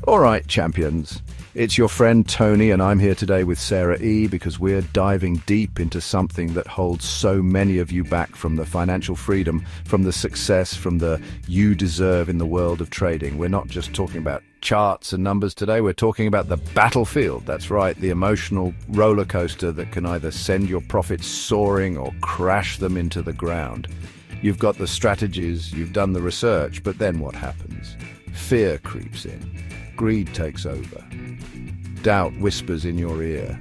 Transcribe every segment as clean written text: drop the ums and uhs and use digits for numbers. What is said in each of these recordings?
All right, champions. It's your friend Tony, and I'm here today with Sarah E. because we're diving deep into something that holds so many of you back from the financial freedom, from the success, from the you deserve in the world of trading. We're not just talking about charts and numbers today, we're talking about the battlefield. That's right, the emotional roller coaster that can either send your profits soaring or crash them into the ground. You've got the strategies, you've done the research, but then what happens? Fear creeps in. Greed takes over. Doubt whispers in your ear.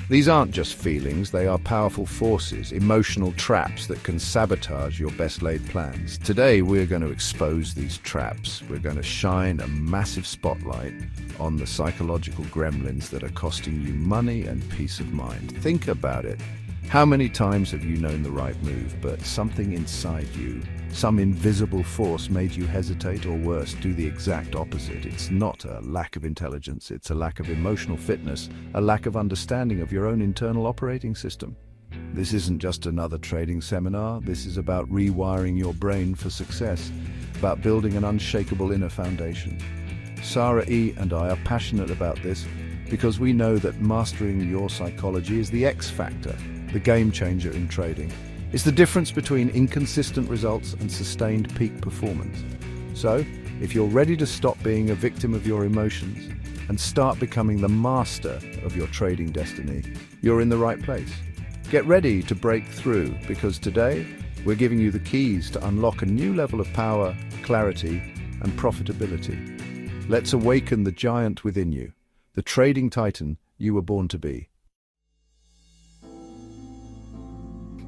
These aren't just feelings, they are powerful forces, emotional traps that can sabotage your best-laid plans. Today, we're going to expose these traps. We're going to shine a massive spotlight on the psychological gremlins that are costing you money and peace of mind. Think about it. How many times have you known the right move, but something inside you, some invisible force made you hesitate, or worse, do the exact opposite? It's not a lack of intelligence, it's a lack of emotional fitness, a lack of understanding of your own internal operating system. This isn't just another trading seminar, this is about rewiring your brain for success, about building an unshakable inner foundation. Sarah E. and I are passionate about this because we know that mastering your psychology is the X factor, the game changer in trading. It's the difference between inconsistent results and sustained peak performance. So, if you're ready to stop being a victim of your emotions and start becoming the master of your trading destiny, you're in the right place. Get ready to break through, because today we're giving you the keys to unlock a new level of power, clarity, and profitability. Let's awaken the giant within you, the trading titan you were born to be.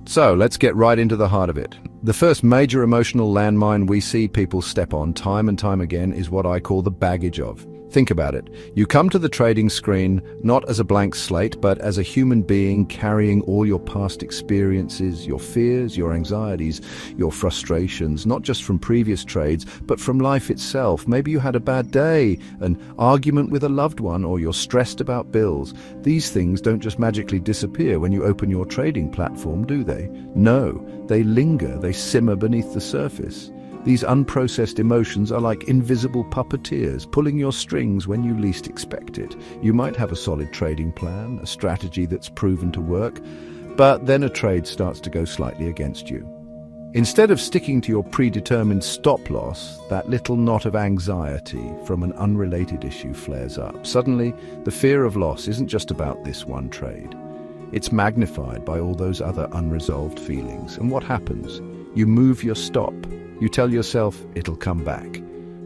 So let's get right into the heart of it. The first major emotional landmine we see people step on time and time again is what I call the baggage of. Think about it. You come to the trading screen not as a blank slate, but as a human being carrying all your past experiences, your fears, your anxieties, your frustrations, not just from previous trades, but from life itself. Maybe you had a bad day, an argument with a loved one, or you're stressed about bills. These things don't just magically disappear when you open your trading platform, do they? No, they linger, they simmer beneath the surface. These unprocessed emotions are like invisible puppeteers, pulling your strings when you least expect it. You might have a solid trading plan, a strategy that's proven to work, but then a trade starts to go slightly against you. Instead of sticking to your predetermined stop loss, that little knot of anxiety from an unrelated issue flares up. Suddenly, the fear of loss isn't just about this one trade. It's magnified by all those other unresolved feelings. And what happens? You move your stop. You tell yourself it'll come back,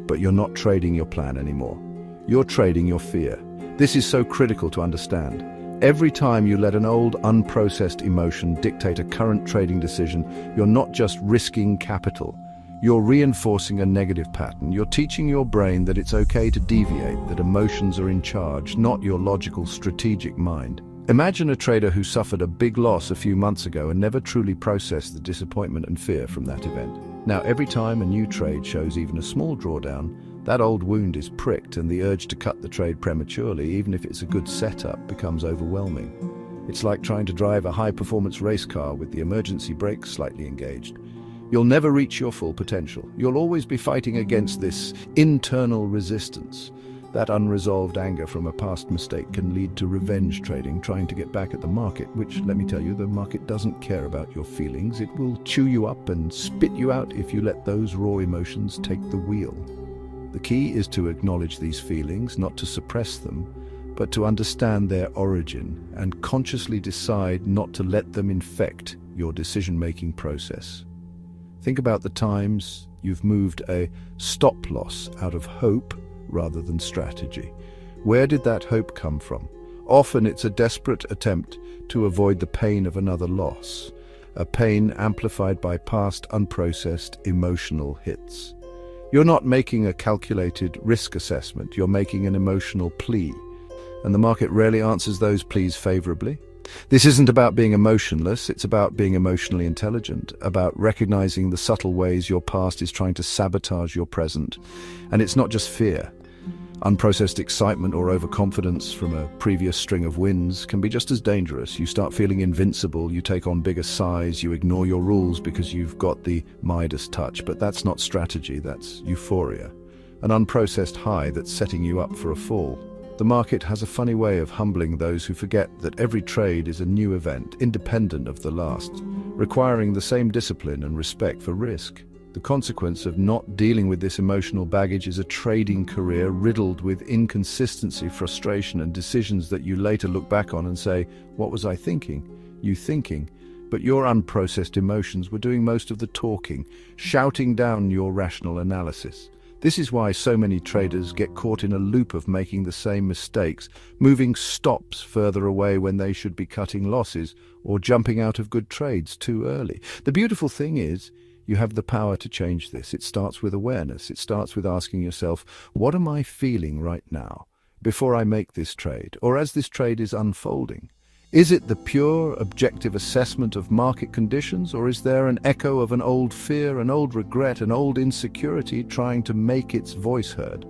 but you're not trading your plan anymore. You're trading your fear. This is so critical to understand. Every time you let an old, unprocessed emotion dictate a current trading decision, you're not just risking capital. You're reinforcing a negative pattern. You're teaching your brain that it's okay to deviate, that emotions are in charge, not your logical, strategic mind. Imagine a trader who suffered a big loss a few months ago and never truly processed the disappointment and fear from that event. Now, every time a new trade shows even a small drawdown, that old wound is pricked and the urge to cut the trade prematurely, even if it's a good setup, becomes overwhelming. It's like trying to drive a high-performance race car with the emergency brakes slightly engaged. You'll never reach your full potential. You'll always be fighting against this internal resistance. That unresolved anger from a past mistake can lead to revenge trading, trying to get back at the market, which, let me tell you, the market doesn't care about your feelings. It will chew you up and spit you out if you let those raw emotions take the wheel. The key is to acknowledge these feelings, not to suppress them, but to understand their origin and consciously decide not to let them infect your decision-making process. Think about the times you've moved a stop loss out of hope rather than strategy. Where did that hope come from? Often it's a desperate attempt to avoid the pain of another loss, a pain amplified by past unprocessed emotional hits. You're not making a calculated risk assessment, you're making an emotional plea, and the market rarely answers those pleas favorably. This isn't about being emotionless, it's about being emotionally intelligent, about recognizing the subtle ways your past is trying to sabotage your present. And it's not just fear. Unprocessed excitement or overconfidence from a previous string of wins can be just as dangerous. You start feeling invincible, you take on bigger size, you ignore your rules because you've got the Midas touch. But that's not strategy, that's euphoria. an unprocessed high that's setting you up for a fall. The market has a funny way of humbling those who forget that every trade is a new event, independent of the last, requiring the same discipline and respect for risk. The consequence of not dealing with this emotional baggage is a trading career riddled with inconsistency, frustration, and decisions that you later look back on and say, "What was I thinking?" You thinking, but your unprocessed emotions were doing most of the talking, shouting down your rational analysis. This is why so many traders get caught in a loop of making the same mistakes, moving stops further away when they should be cutting losses, or jumping out of good trades too early. The beautiful thing is, you have the power to change this. It starts with awareness. It starts with asking yourself, what am I feeling right now, before I make this trade, or as this trade is unfolding? Is it the pure, objective assessment of market conditions, or is there an echo of an old fear, an old regret, an old insecurity trying to make its voice heard?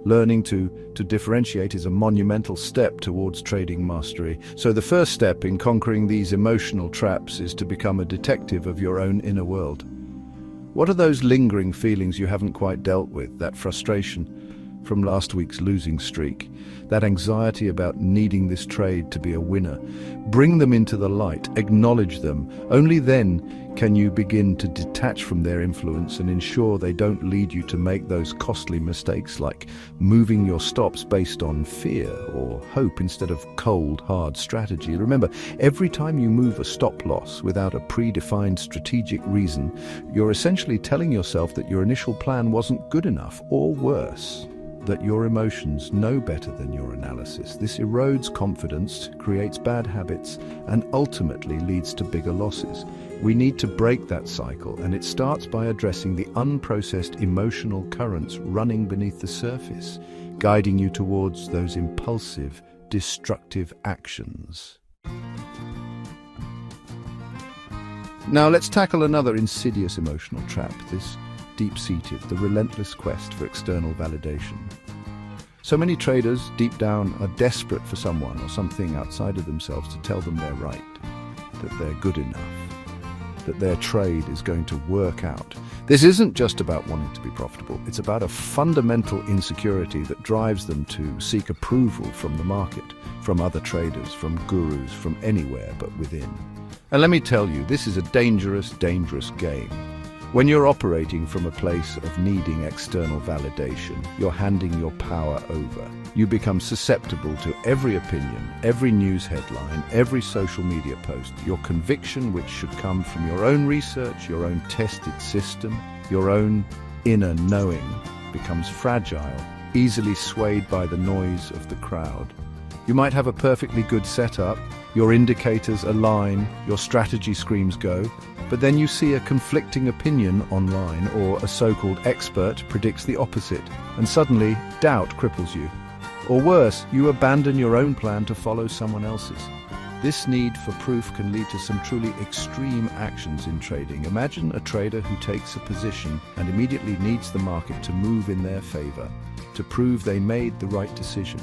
Learning to differentiate is a monumental step towards trading mastery. So the first step in conquering these emotional traps is to become a detective of your own inner world. What are those lingering feelings you haven't quite dealt with? That frustration from last week's losing streak, that anxiety about needing this trade to be a winner. Bring them into the light, acknowledge them. Only then can you begin to detach from their influence and ensure they don't lead you to make those costly mistakes like moving your stops based on fear or hope instead of cold, hard strategy. Remember, every time you move a stop loss without a predefined strategic reason, you're essentially telling yourself that your initial plan wasn't good enough, or worse, that your emotions know better than your analysis. This erodes confidence, creates bad habits, and ultimately leads to bigger losses. We need to break that cycle, and it starts by addressing the unprocessed emotional currents running beneath the surface, guiding you towards those impulsive, destructive actions. Now let's tackle another insidious emotional trap, this deep-seated, the relentless quest for external validation. So many traders, deep down, are desperate for someone or something outside of themselves to tell them they're right, that they're good enough, that their trade is going to work out. This isn't just about wanting to be profitable. It's about a fundamental insecurity that drives them to seek approval from the market, from other traders, from gurus, from anywhere but within. And let me tell you, this is a dangerous, dangerous game. When you're operating from a place of needing external validation, you're handing your power over. You become susceptible to every opinion, every news headline, every social media post. Your conviction, which should come from your own research, your own tested system, your own inner knowing, becomes fragile, easily swayed by the noise of the crowd. You might have a perfectly good setup, your indicators align, your strategy screams go, but then you see a conflicting opinion online, or a so-called expert predicts the opposite, and suddenly doubt cripples you. Or worse, you abandon your own plan to follow someone else's. This need for proof can lead to some truly extreme actions in trading. Imagine a trader who takes a position and immediately needs the market to move in their favor, to prove they made the right decision.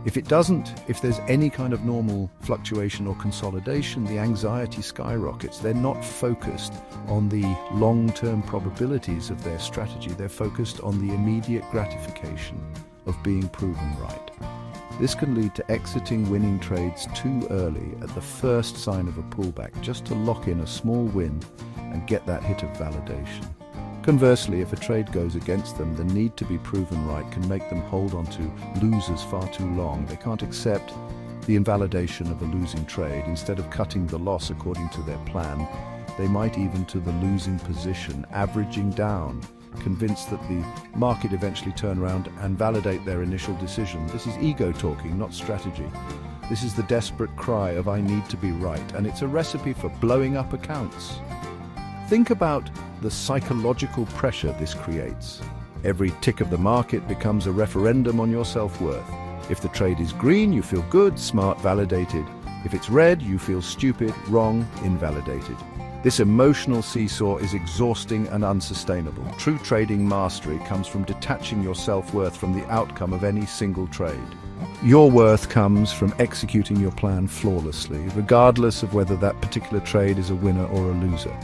If it doesn't, if there's any kind of normal fluctuation or consolidation, the anxiety skyrockets. They're not focused on the long-term probabilities of their strategy. They're focused on the immediate gratification of being proven right. This can lead to exiting winning trades too early at the first sign of a pullback, just to lock in a small win and get that hit of validation. Conversely, if a trade goes against them, the need to be proven right can make them hold on to losers far too long. They can't accept the invalidation of a losing trade. Instead of cutting the loss according to their plan, they might even to the losing position, averaging down, convinced that the market eventually turn around and validate their initial decision. This is ego talking, not strategy. This is the desperate cry of "I need to be right," and it's a recipe for blowing up accounts. Think about the psychological pressure this creates. Every tick of the market becomes a referendum on your self-worth. If the trade is green, you feel good, smart, validated. If it's red, you feel stupid, wrong, invalidated. This emotional seesaw is exhausting and unsustainable. True trading mastery comes from detaching your self-worth from the outcome of any single trade. Your worth comes from executing your plan flawlessly, regardless of whether that particular trade is a winner or a loser.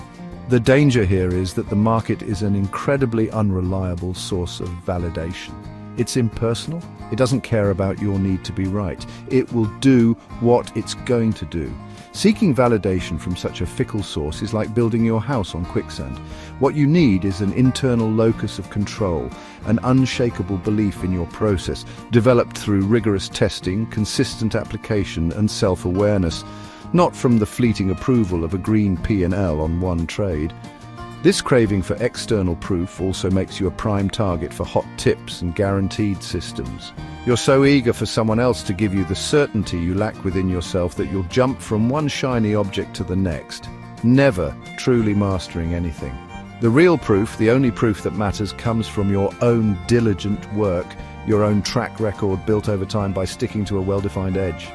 The danger here is that the market is an incredibly unreliable source of validation. It's impersonal. It doesn't care about your need to be right. It will do what it's going to do. Seeking validation from such a fickle source is like building your house on quicksand. What you need is an internal locus of control, an unshakable belief in your process, developed through rigorous testing, consistent application, and self-awareness, not from the fleeting approval of a green P&L on one trade. This craving for external proof also makes you a prime target for hot tips and guaranteed systems. You're so eager for someone else to give you the certainty you lack within yourself that you'll jump from one shiny object to the next, never truly mastering anything. The real proof, the only proof that matters, comes from your own diligent work, your own track record built over time by sticking to a well-defined edge.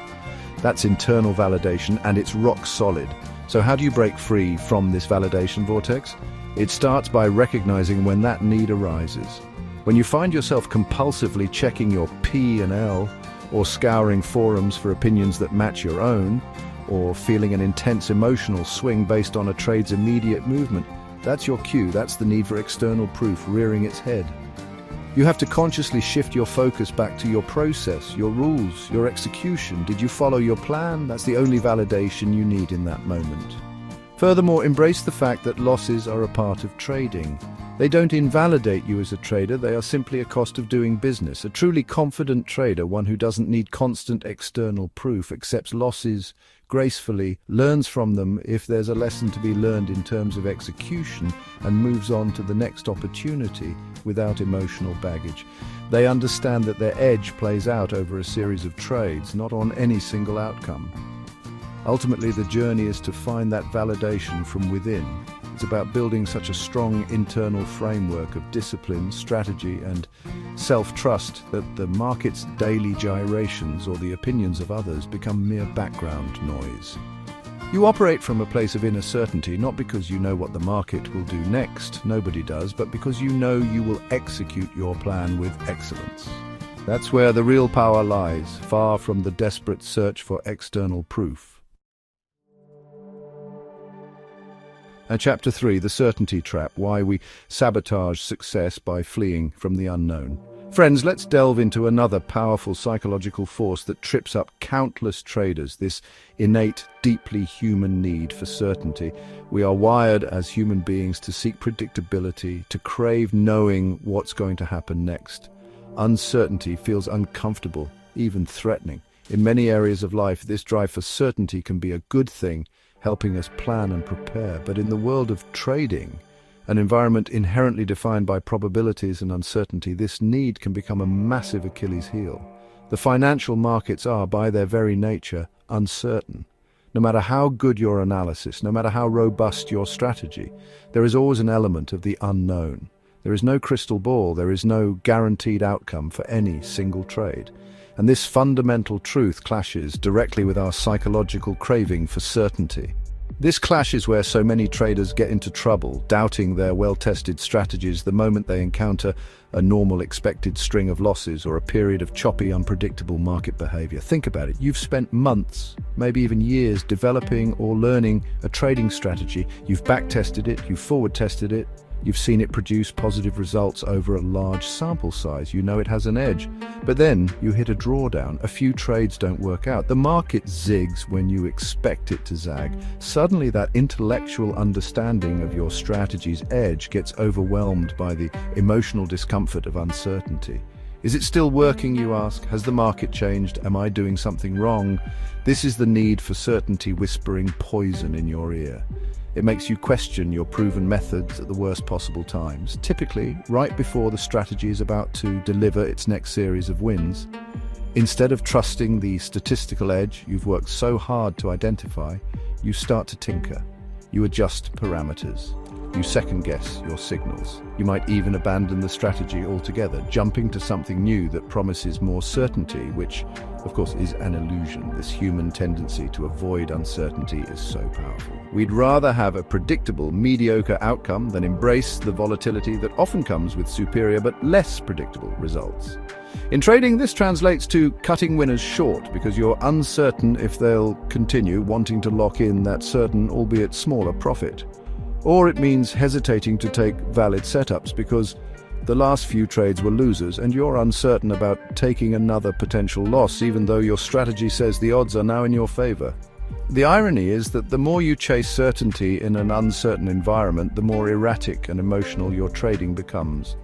That's internal validation, and it's rock solid. So how do you break free from this validation vortex? It starts by recognizing when that need arises. When you find yourself compulsively checking your P&L, or scouring forums for opinions that match your own, or feeling an intense emotional swing based on a trade's immediate movement, that's your cue. That's the need for external proof rearing its head. You have to consciously shift your focus back to your process, your rules, your execution. Did you follow your plan? That's the only validation you need in that moment. Furthermore, embrace the fact that losses are a part of trading. They don't invalidate you as a trader, they are simply a cost of doing business. A truly confident trader, one who doesn't need constant external proof, accepts losses gracefully, learns from them if there's a lesson to be learned in terms of execution, and moves on to the next opportunity without emotional baggage. They understand that their edge plays out over a series of trades, not on any single outcome. Ultimately, the journey is to find that validation from within. It's about building such a strong internal framework of discipline, strategy, and self-trust that the market's daily gyrations or the opinions of others become mere background noise. You operate from a place of inner certainty, not because you know what the market will do next, nobody does, but because you know you will execute your plan with excellence. That's where the real power lies, far from the desperate search for external proof. And Chapter 3, The Certainty Trap, Why We Sabotage Success by Fleeing from the Unknown. Friends, let's delve into another powerful psychological force that trips up countless traders, this innate, deeply human need for certainty. We are wired as human beings to seek predictability, to crave knowing what's going to happen next. Uncertainty feels uncomfortable, even threatening. In many areas of life, this drive for certainty can be a good thing, helping us plan and prepare. But in the world of trading, an environment inherently defined by probabilities and uncertainty, this need can become a massive Achilles heel. The financial markets are, by their very nature, uncertain. No matter how good your analysis, no matter how robust your strategy, there is always an element of the unknown. There is no crystal ball, there is no guaranteed outcome for any single trade. And this fundamental truth clashes directly with our psychological craving for certainty. This clash is where so many traders get into trouble, doubting their well-tested strategies the moment they encounter a normal expected string of losses or a period of choppy, unpredictable market behavior. Think about it. You've spent months, maybe even years, developing or learning a trading strategy. You've back-tested it, you've forward-tested it, you've seen it produce positive results over a large sample size. You know it has an edge. But then you hit a drawdown. A few trades don't work out. The market zigs when you expect it to zag. Suddenly that intellectual understanding of your strategy's edge gets overwhelmed by the emotional discomfort of uncertainty. Is it still working, you ask? Has the market changed? Am I doing something wrong? This is the need for certainty whispering poison in your ear. It makes you question your proven methods at the worst possible times, typically right before the strategy is about to deliver its next series of wins. Instead of trusting the statistical edge you've worked so hard to identify, you start to tinker. You adjust parameters. You second-guess your signals. You might even abandon the strategy altogether, jumping to something new that promises more certainty, which, of course, is an illusion. This human tendency to avoid uncertainty is so powerful. We'd rather have a predictable, mediocre outcome than embrace the volatility that often comes with superior but less predictable results. In trading, this translates to cutting winners short because you're uncertain if they'll continue, wanting to lock in that certain, albeit smaller, profit. Or it means hesitating to take valid setups because the last few trades were losers and you're uncertain about taking another potential loss even though your strategy says the odds are now in your favor. The irony is that the more you chase certainty in an uncertain environment, the more erratic and emotional your trading becomes.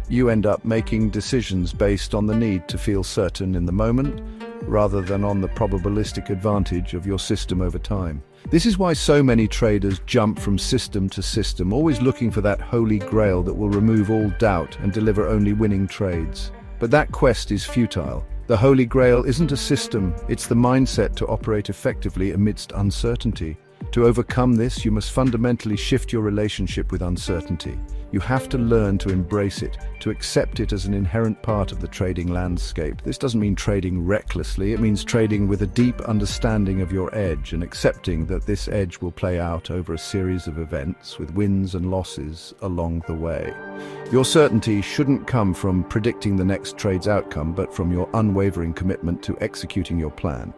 You end up making decisions based on the need to feel certain in the moment, rather than on the probabilistic advantage of your system over time. This is why so many traders jump from system to system, always looking for that holy grail that will remove all doubt and deliver only winning trades. But that quest is futile. The holy grail isn't a system, it's the mindset to operate effectively amidst uncertainty. To overcome this, you must fundamentally shift your relationship with uncertainty. You have to learn to embrace it, to accept it as an inherent part of the trading landscape. This doesn't mean trading recklessly, it means trading with a deep understanding of your edge and accepting that this edge will play out over a series of events with wins and losses along the way. Your certainty shouldn't come from predicting the next trade's outcome, but from your unwavering commitment to executing your plan.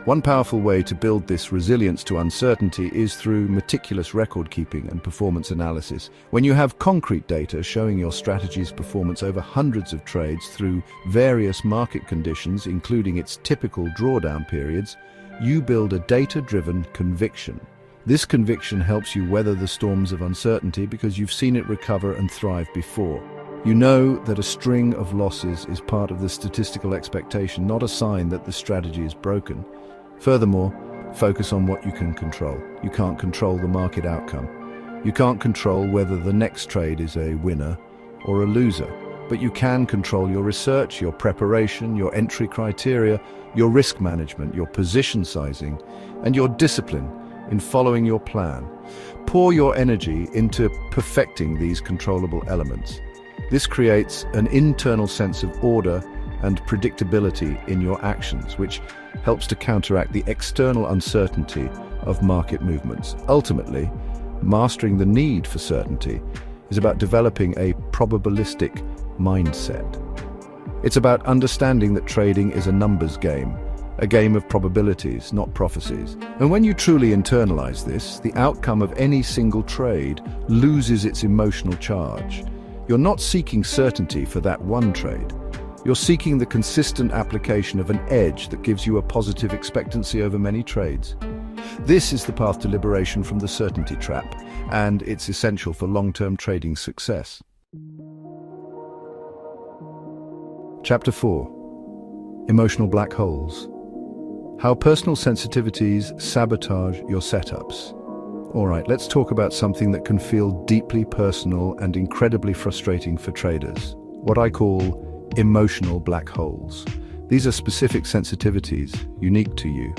One powerful way to build this resilience to uncertainty is through meticulous record-keeping and performance analysis. When you have concrete data showing your strategy's performance over hundreds of trades through various market conditions, including its typical drawdown periods, you build a data-driven conviction. This conviction helps you weather the storms of uncertainty because you've seen it recover and thrive before. You know that a string of losses is part of the statistical expectation, not a sign that the strategy is broken. Furthermore, focus on what you can control. You can't control the market outcome. You can't control whether the next trade is a winner or a loser. But you can control your research, your preparation, your entry criteria, your risk management, your position sizing, and your discipline in following your plan. Pour your energy into perfecting these controllable elements. This creates an internal sense of order and predictability in your actions, which helps to counteract the external uncertainty of market movements. Ultimately, mastering the need for certainty is about developing a probabilistic mindset. It's about understanding that trading is a numbers game, a game of probabilities, not prophecies. And when you truly internalize this, the outcome of any single trade loses its emotional charge. You're not seeking certainty for that one trade. You're seeking the consistent application of an edge that gives you a positive expectancy over many trades. This is the path to liberation from the certainty trap, and it's essential for long-term trading success. Chapter 4. Emotional black holes. How personal sensitivities sabotage your setups. Alright, let's talk about something that can feel deeply personal and incredibly frustrating for traders. What I call emotional black holes. These are specific sensitivities, unique to you,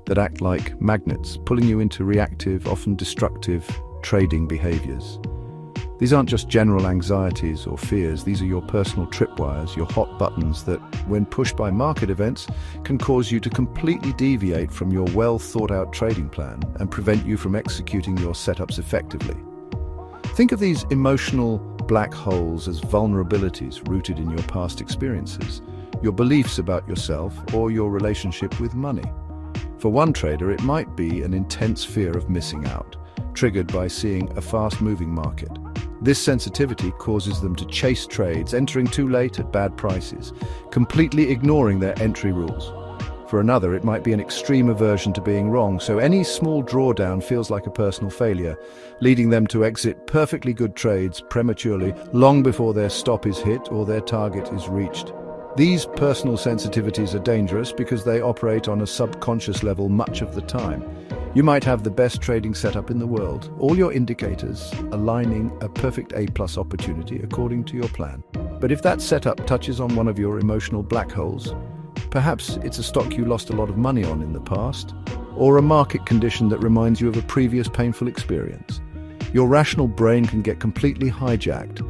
that act like magnets, pulling you into reactive, often destructive, trading behaviors. These aren't just general anxieties or fears, these are your personal tripwires, your hot buttons that, when pushed by market events, can cause you to completely deviate from your well-thought-out trading plan and prevent you from executing your setups effectively. Think of these emotional black holes as vulnerabilities rooted in your past experiences, your beliefs about yourself, or your relationship with money. For one trader, it might be an intense fear of missing out, triggered by seeing a fast-moving market. This sensitivity causes them to chase trades, entering too late at bad prices, completely ignoring their entry rules. For another, it might be an extreme aversion to being wrong, so any small drawdown feels like a personal failure, leading them to exit perfectly good trades prematurely, long before their stop is hit or their target is reached. These personal sensitivities are dangerous because they operate on a subconscious level much of the time. You might have the best trading setup in the world, all your indicators aligning a perfect A+ opportunity according to your plan. But if that setup touches on one of your emotional black holes, perhaps it's a stock you lost a lot of money on in the past, or a market condition that reminds you of a previous painful experience. Your rational brain can get completely hijacked.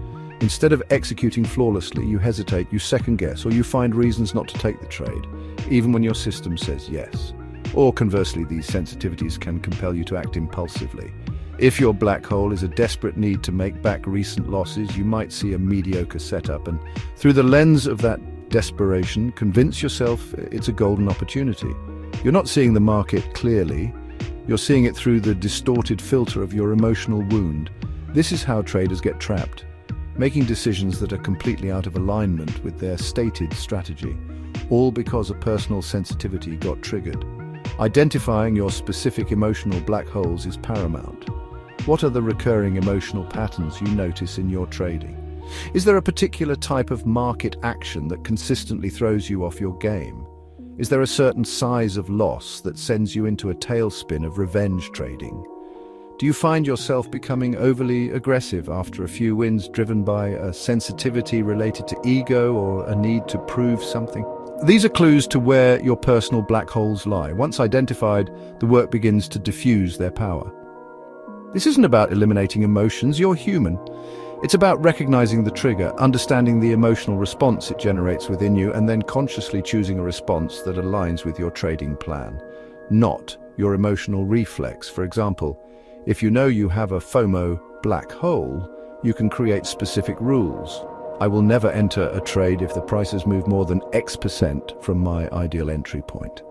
Instead of executing flawlessly, you hesitate, you second-guess, or you find reasons not to take the trade, even when your system says yes. Or conversely, these sensitivities can compel you to act impulsively. If your black hole is a desperate need to make back recent losses, you might see a mediocre setup, and through the lens of that desperation, convince yourself it's a golden opportunity. You're not seeing the market clearly. You're seeing it through the distorted filter of your emotional wound. This is how traders get trapped, making decisions that are completely out of alignment with their stated strategy, all because a personal sensitivity got triggered. Identifying your specific emotional black holes is paramount. What are the recurring emotional patterns you notice in your trading? Is there a particular type of market action that consistently throws you off your game? Is there a certain size of loss that sends you into a tailspin of revenge trading? Do you find yourself becoming overly aggressive after a few wins driven by a sensitivity related to ego or a need to prove something? These are clues to where your personal black holes lie. Once identified, the work begins to diffuse their power. This isn't about eliminating emotions, you're human. It's about recognizing the trigger, understanding the emotional response it generates within you, and then consciously choosing a response that aligns with your trading plan, not your emotional reflex. For example, if you know you have a FOMO black hole, you can create specific rules. I will never enter a trade if the prices move more than X% from my ideal entry point.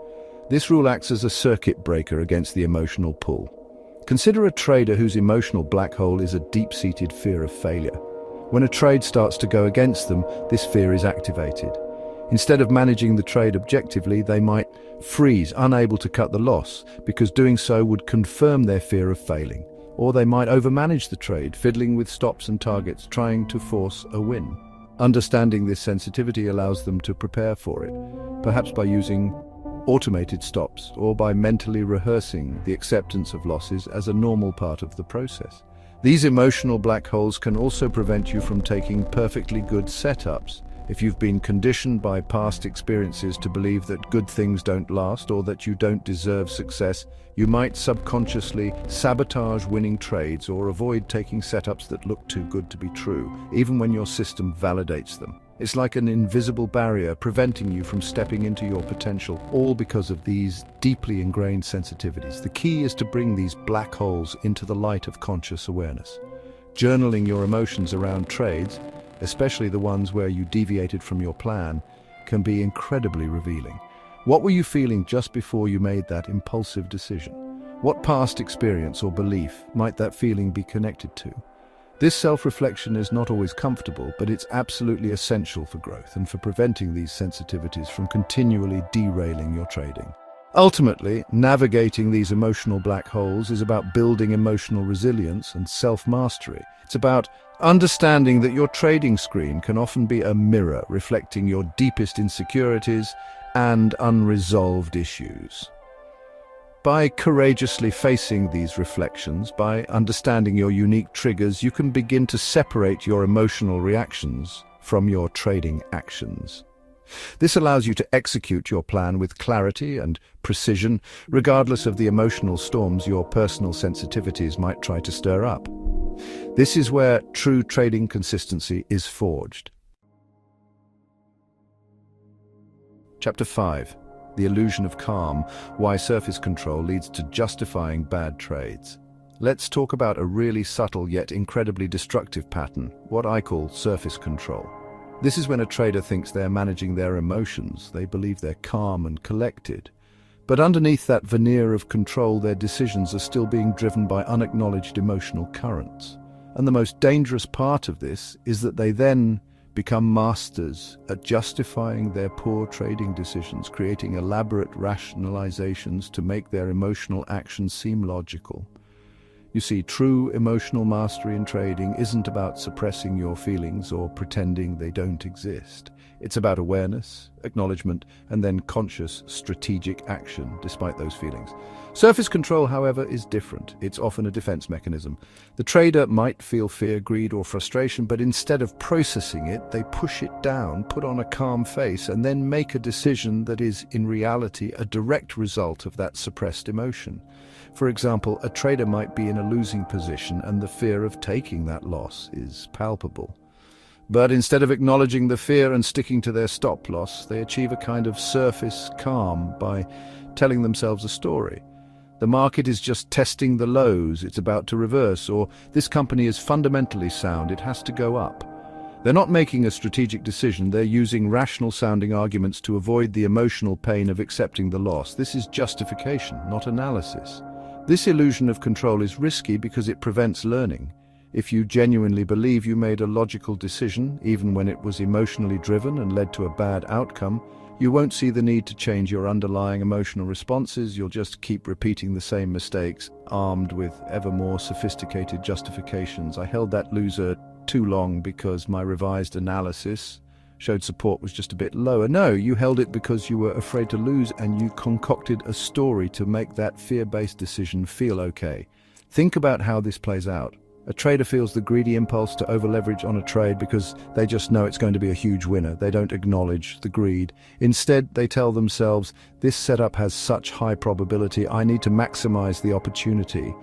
This rule acts as a circuit breaker against the emotional pull. Consider a trader whose emotional black hole is a deep-seated fear of failure. When a trade starts to go against them, this fear is activated. Instead of managing the trade objectively, they might freeze, unable to cut the loss, because doing so would confirm their fear of failing. Or they might overmanage the trade, fiddling with stops and targets, trying to force a win. Understanding this sensitivity allows them to prepare for it, perhaps by using automated stops or by mentally rehearsing the acceptance of losses as a normal part of the process. These emotional black holes can also prevent you from taking perfectly good setups. If you've been conditioned by past experiences to believe that good things don't last or that you don't deserve success, you might subconsciously sabotage winning trades or avoid taking setups that look too good to be true, even when your system validates them. It's like an invisible barrier preventing you from stepping into your potential, all because of these deeply ingrained sensitivities. The key is to bring these black holes into the light of conscious awareness. Journaling your emotions around trades, especially the ones where you deviated from your plan, can be incredibly revealing. What were you feeling just before you made that impulsive decision? What past experience or belief might that feeling be connected to? This self-reflection is not always comfortable, but it's absolutely essential for growth and for preventing these sensitivities from continually derailing your trading. Ultimately, navigating these emotional black holes is about building emotional resilience and self-mastery. It's about understanding that your trading screen can often be a mirror reflecting your deepest insecurities and unresolved issues. By courageously facing these reflections, by understanding your unique triggers, you can begin to separate your emotional reactions from your trading actions. This allows you to execute your plan with clarity and precision, regardless of the emotional storms your personal sensitivities might try to stir up. This is where true trading consistency is forged. Chapter 5. The illusion of calm, why surface control leads to justifying bad trades. Let's talk about a really subtle yet incredibly destructive pattern, what I call surface control. This is when a trader thinks they're managing their emotions, they believe they're calm and collected. But underneath that veneer of control, their decisions are still being driven by unacknowledged emotional currents. And the most dangerous part of this is that they then become masters at justifying their poor trading decisions, creating elaborate rationalizations to make their emotional actions seem logical. You see, true emotional mastery in trading isn't about suppressing your feelings or pretending they don't exist. It's about awareness, acknowledgement, and then conscious, strategic action despite those feelings. Surface control, however, is different. It's often a defense mechanism. The trader might feel fear, greed, or frustration, but instead of processing it, they push it down, put on a calm face, and then make a decision that is, in reality, a direct result of that suppressed emotion. For example, a trader might be in a losing position, and the fear of taking that loss is palpable. But instead of acknowledging the fear and sticking to their stop loss, they achieve a kind of surface calm by telling themselves a story. The market is just testing the lows, it's about to reverse, or this company is fundamentally sound, it has to go up. They're not making a strategic decision, they're using rational-sounding arguments to avoid the emotional pain of accepting the loss. This is justification, not analysis. This illusion of control is risky because it prevents learning. If you genuinely believe you made a logical decision, even when it was emotionally driven and led to a bad outcome, you won't see the need to change your underlying emotional responses. You'll just keep repeating the same mistakes, armed with ever more sophisticated justifications. I held that loser too long because my revised analysis showed support was just a bit lower. No, you held it because you were afraid to lose, and you concocted a story to make that fear-based decision feel okay. Think about how this plays out. A trader feels the greedy impulse to over-leverage on a trade because they just know it's going to be a huge winner. They don't acknowledge the greed. Instead, they tell themselves, this setup has such high probability, I need to maximize the opportunity.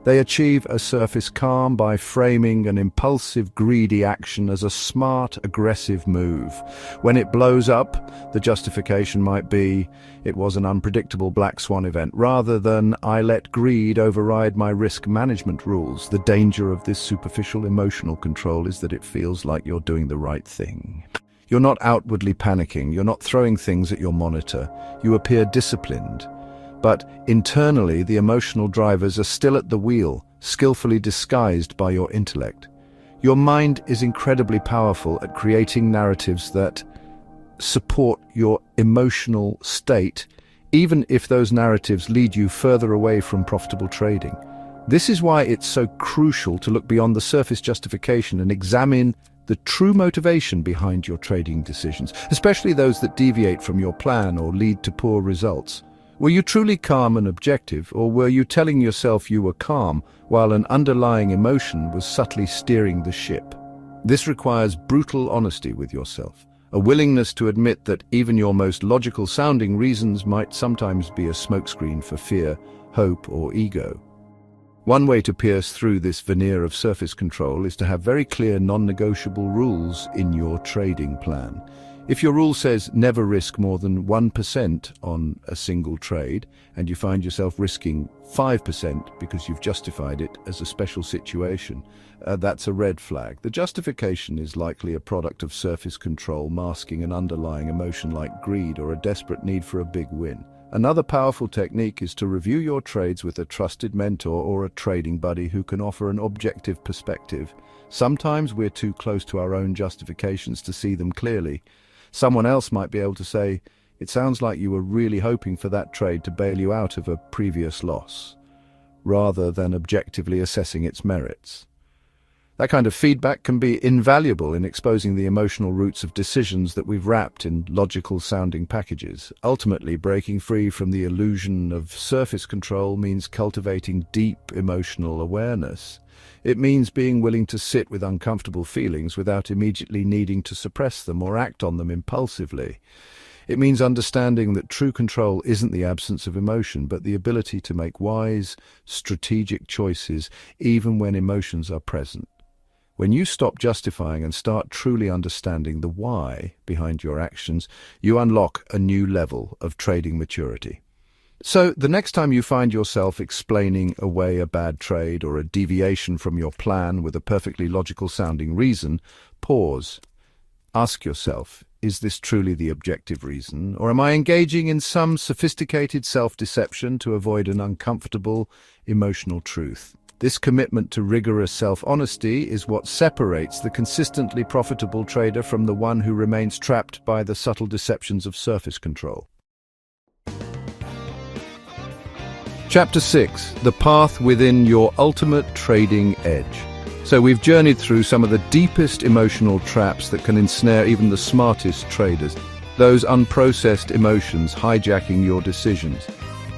They achieve a surface calm by framing an impulsive, greedy action as a smart, aggressive move. When it blows up, the justification might be, it was an unpredictable black swan event, rather than, I let greed override my risk management rules. The danger of this superficial emotional control is that it feels like you're doing the right thing. You're not outwardly panicking, you're not throwing things at your monitor, you appear disciplined. But internally, the emotional drivers are still at the wheel, skillfully disguised by your intellect. Your mind is incredibly powerful at creating narratives that support your emotional state, even if those narratives lead you further away from profitable trading. This is why it's so crucial to look beyond the surface justification and examine the true motivation behind your trading decisions, especially those that deviate from your plan or lead to poor results. Were you truly calm and objective, or were you telling yourself you were calm while an underlying emotion was subtly steering the ship? This requires brutal honesty with yourself, a willingness to admit that even your most logical-sounding reasons might sometimes be a smokescreen for fear, hope, or ego. One way to pierce through this veneer of surface control is to have very clear non-negotiable rules in your trading plan. If your rule says never risk more than 1% on a single trade, and you find yourself risking 5% because you've justified it as a special situation, that's a red flag. The justification is likely a product of surface control masking an underlying emotion like greed or a desperate need for a big win. Another powerful technique is to review your trades with a trusted mentor or a trading buddy who can offer an objective perspective. Sometimes we're too close to our own justifications to see them clearly. Someone else might be able to say, it sounds like you were really hoping for that trade to bail you out of a previous loss, rather than objectively assessing its merits. That kind of feedback can be invaluable in exposing the emotional roots of decisions that we've wrapped in logical-sounding packages. Ultimately, breaking free from the illusion of surface control means cultivating deep emotional awareness. It means being willing to sit with uncomfortable feelings without immediately needing to suppress them or act on them impulsively. It means understanding that true control isn't the absence of emotion, but the ability to make wise, strategic choices even when emotions are present. When you stop justifying and start truly understanding the why behind your actions, you unlock a new level of trading maturity. So, the next time you find yourself explaining away a bad trade or a deviation from your plan with a perfectly logical-sounding reason, pause. Ask yourself, is this truly the objective reason, or am I engaging in some sophisticated self-deception to avoid an uncomfortable, emotional truth? This commitment to rigorous self-honesty is what separates the consistently profitable trader from the one who remains trapped by the subtle deceptions of surface control. Chapter 6. The Path Within Your Ultimate Trading Edge. So we've journeyed through some of the deepest emotional traps that can ensnare even the smartest traders. Those unprocessed emotions hijacking your decisions.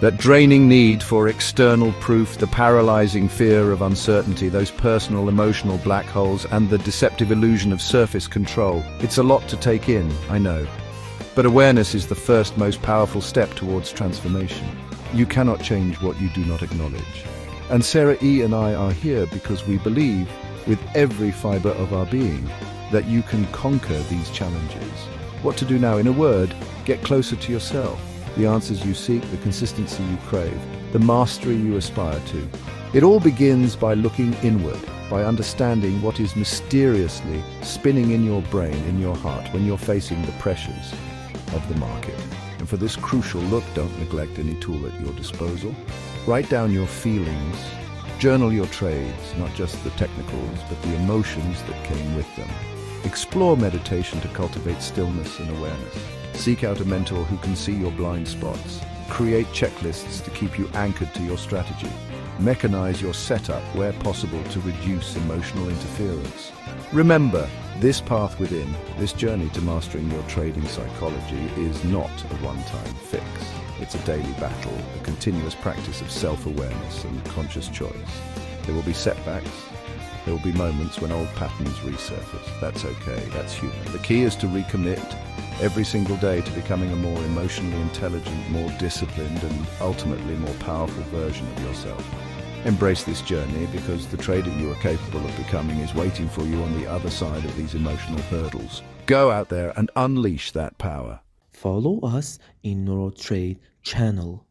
That draining need for external proof, the paralyzing fear of uncertainty, those personal emotional black holes, and the deceptive illusion of surface control. It's a lot to take in, I know. But awareness is the first most powerful step towards transformation. You cannot change what you do not acknowledge. And Sarah E. and I are here because we believe, with every fiber of our being, that you can conquer these challenges. What to do now? In a word, get closer to yourself. The answers you seek, the consistency you crave, the mastery you aspire to. It all begins by looking inward, by understanding what is mysteriously spinning in your brain, in your heart, when you're facing the pressures of the market. And for this crucial look, don't neglect any tool at your disposal. Write down your feelings. Journal your trades, not just the technicals, but the emotions that came with them. Explore meditation to cultivate stillness and awareness. Seek out a mentor who can see your blind spots. Create checklists to keep you anchored to your strategy. Mechanize your setup where possible to reduce emotional interference. Remember, this path within, this journey to mastering your trading psychology is not a one-time fix. It's a daily battle, a continuous practice of self-awareness and conscious choice. There will be setbacks. There will be moments when old patterns resurface. That's okay, that's human. The key is to recommit every single day to becoming a more emotionally intelligent, more disciplined, and ultimately more powerful version of yourself. Embrace this journey because the trader you are capable of becoming is waiting for you on the other side of these emotional hurdles. Go out there and unleash that power. Follow us in NeuroTrade channel.